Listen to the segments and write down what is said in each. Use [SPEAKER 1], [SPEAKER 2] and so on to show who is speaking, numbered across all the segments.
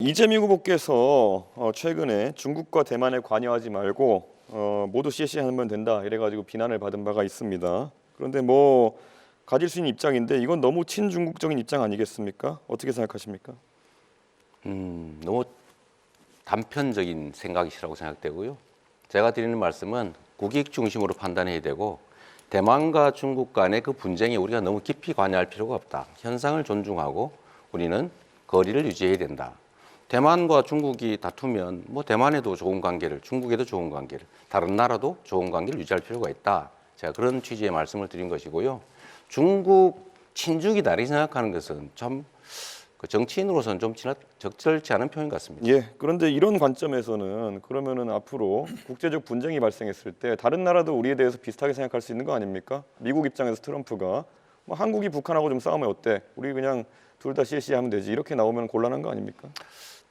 [SPEAKER 1] 이재명 후보께서 최근에 중국과 대만에 관여하지 말고 모두 CS하면 된다 이래가지고 비난을 받은 바가 있습니다. 그런데 뭐 가질 수 있는 입장인데 이건 너무 친중국적인 입장 아니겠습니까? 어떻게 생각하십니까?
[SPEAKER 2] 너무 단편적인 생각이시라고 생각되고요. 제가 드리는 말씀은 국익 중심으로 판단해야 되고 대만과 중국 간의 그 분쟁에 우리가 너무 깊이 관여할 필요가 없다. 현상을 존중하고 우리는 거리를 유지해야 된다. 대만과 중국이 다투면 뭐 대만에도 좋은 관계를, 중국에도 좋은 관계를, 다른 나라도 좋은 관계를 유지할 필요가 있다. 제가 그런 취지의 말씀을 드린 것이고요. 중국 친중이다 이렇게 생각하는 것은 참 정치인으로서는 좀 적절치 않은 표현 같습니다.
[SPEAKER 1] 예. 그런데 이런 관점에서는 그러면은 앞으로 국제적 분쟁이 발생했을 때 다른 나라도 우리에 대해서 비슷하게 생각할 수 있는 거 아닙니까? 미국 입장에서 트럼프가 뭐 한국이 북한하고 좀 싸우면 어때? 우리 그냥 둘 다 CS하면 되지. 이렇게 나오면 곤란한 거 아닙니까?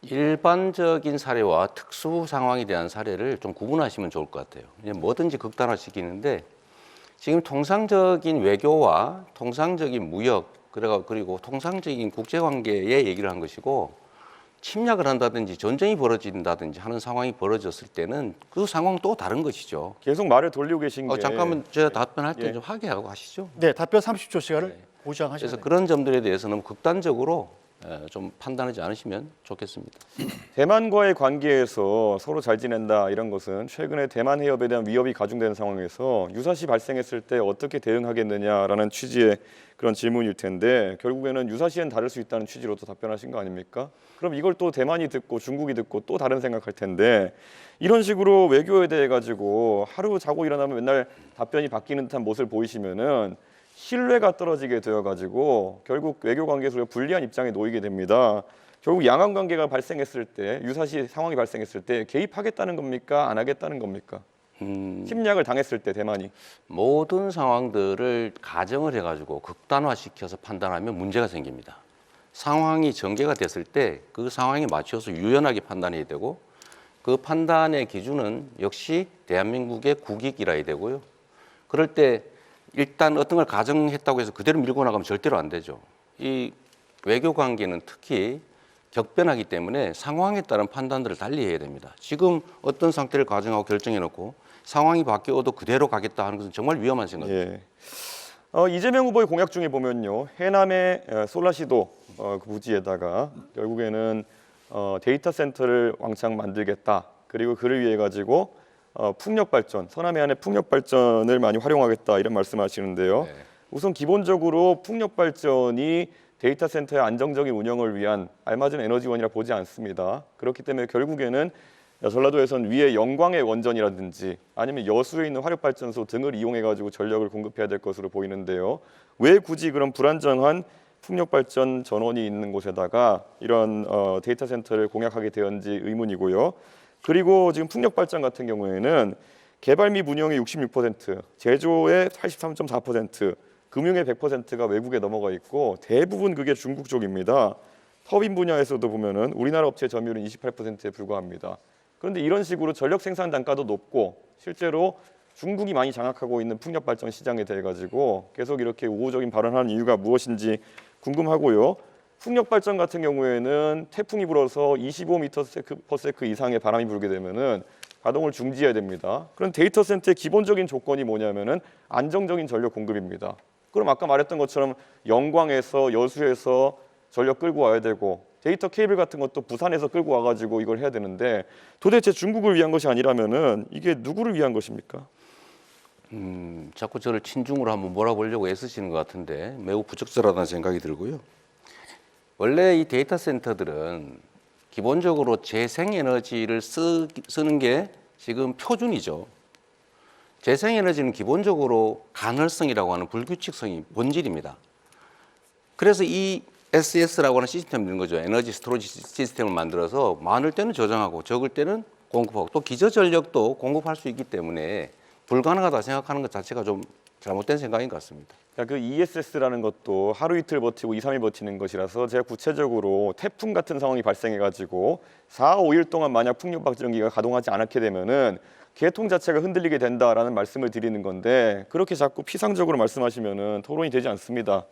[SPEAKER 2] 일반적인 사례와 특수 상황에 대한 사례를 좀 구분하시면 좋을 것 같아요. 뭐든지 극단화시키는데 지금 통상적인 외교와 통상적인 무역 그리고 통상적인 국제관계의 얘기를 한 것이고 침략을 한다든지 전쟁이 벌어진다든지 하는 상황이 벌어졌을 때는 그 상황은 또 다른 것이죠.
[SPEAKER 1] 계속 말을 돌리고 계신 게
[SPEAKER 2] 잠깐만 제가 답변할 때
[SPEAKER 1] 예.
[SPEAKER 2] 좀 하게 하고 하시죠.
[SPEAKER 3] 네, 답변 30초 시간을 보장하셔야
[SPEAKER 2] 그래서
[SPEAKER 3] 됩니다.
[SPEAKER 2] 그런 점들에 대해서는 극단적으로 좀 판단하지 않으시면 좋겠습니다.
[SPEAKER 1] 대만과의 관계에서 서로 잘 지낸다 이런 것은 최근에 대만 해협에 대한 위협이 가중되는 상황에서 유사시 발생했을 때 어떻게 대응하겠느냐라는 취지의 그런 질문일 텐데 결국에는 유사시엔 다를 수 있다는 취지로 또 답변하신 거 아닙니까? 그럼 이걸 또 대만이 듣고 중국이 듣고 또 다른 생각할 텐데 이런 식으로 외교에 대해 가지고 하루 자고 일어나면 맨날 답변이 바뀌는 듯한 모습을 보이시면은 신뢰가 떨어지게 되어가지고 결국 외교 관계에서 불리한 입장에 놓이게 됩니다. 결국 양안 관계가 발생했을 때 유사시 상황이 발생했을 때 개입하겠다는 겁니까? 안 하겠다는 겁니까? 침략을 당했을 때 대만이
[SPEAKER 2] 모든 상황들을 가정을 해가지고 극단화시켜서 판단하면 문제가 생깁니다. 상황이 전개가 됐을 때 그 상황에 맞춰서 유연하게 판단해야 되고 그 판단의 기준은 역시 대한민국의 국익이라야 되고요. 그럴 때 일단 어떤 걸 가정했다고 해서 그대로 밀고 나가면 절대로 안 되죠. 이 외교 관계는 특히 격변하기 때문에 상황에 따른 판단들을 달리 해야 됩니다. 지금 어떤 상태를 가정하고 결정해놓고 상황이 바뀌어도 그대로 가겠다 하는 것은 정말 위험한 생각입니다.
[SPEAKER 1] 예. 이재명 후보의 공약 중에 보면요, 해남의 솔라시도 그 부지에다가 결국에는 데이터 센터를 왕창 만들겠다. 그리고 그를 위해 가지고 풍력 발전, 서남 해안의 풍력 발전을 많이 활용하겠다 이런 말씀하시는데요.
[SPEAKER 2] 네.
[SPEAKER 1] 우선 기본적으로 풍력 발전이 데이터 센터의 안정적인 운영을 위한 알맞은 에너지원이라 보지 않습니다. 그렇기 때문에 결국에는 전라도에선 위에 영광의 원전이라든지 아니면 여수에 있는 화력발전소 등을 이용해 가지고 전력을 공급해야 될 것으로 보이는데요. 왜 굳이 그런 불안정한 풍력발전 전원이 있는 곳에다가 이런 데이터 센터를 공약하게 되었는지 의문이고요. 그리고 지금 풍력발전 같은 경우에는 개발 및 운영의 66%, 제조의 83.4%, 금융의 100%가 외국에 넘어가 있고 대부분 그게 중국 쪽입니다. 터빈 분야에서도 보면은 우리나라 업체 점유율은 28%에 불과합니다. 그런데 이런 식으로 전력 생산 단가도 높고 실제로 중국이 많이 장악하고 있는 풍력 발전 시장에 대해 가지고 계속 이렇게 우호적인 발언하는 이유가 무엇인지 궁금하고요. 풍력 발전 같은 경우에는 태풍이 불어서 25m/s 이상의 바람이 불게 되면은 가동을 중지해야 됩니다. 그런 데이터 센터의 기본적인 조건이 뭐냐면은 안정적인 전력 공급입니다. 그럼 아까 말했던 것처럼 영광에서 여수에서 전력 끌고 와야 되고 데이터 케이블 같은 것도 부산에서 끌고 와가지고 이걸 해야 되는데 도대체 중국을 위한 것이 아니라면은 이게 누구를 위한 것입니까?
[SPEAKER 2] 자꾸 저를 친중으로 한번 몰아보려고 애쓰시는 것 같은데 매우 부적절하다는 생각이 들고요. 원래 이 데이터 센터들은 기본적으로 재생에너지를 쓰는 게 지금 표준이죠. 재생에너지는 기본적으로 간헐성이라고 하는 불규칙성이 본질입니다. 그래서 이 SS라고 하는 시스템을 넣는 거죠. 에너지 스토리지 시스템을 만들어서 많을 때는 저장하고 적을 때는 공급하고 또 기저전력도 공급할 수 있기 때문에 불가능하다 생각하는 것 자체가 좀 잘못된 생각인 것 같습니다.
[SPEAKER 1] 그 ESS라는 것도 하루 이틀 버티고 2, 3일 버티는 것이라서 제가 구체적으로 태풍 같은 상황이 발생해가지고 4, 5일 동안 만약 풍력 발전기가 가동하지 않게 되면은 계통 자체가 흔들리게 된다라는 말씀을 드리는 건데 그렇게 자꾸 피상적으로 말씀하시면은 토론이 되지 않습니다.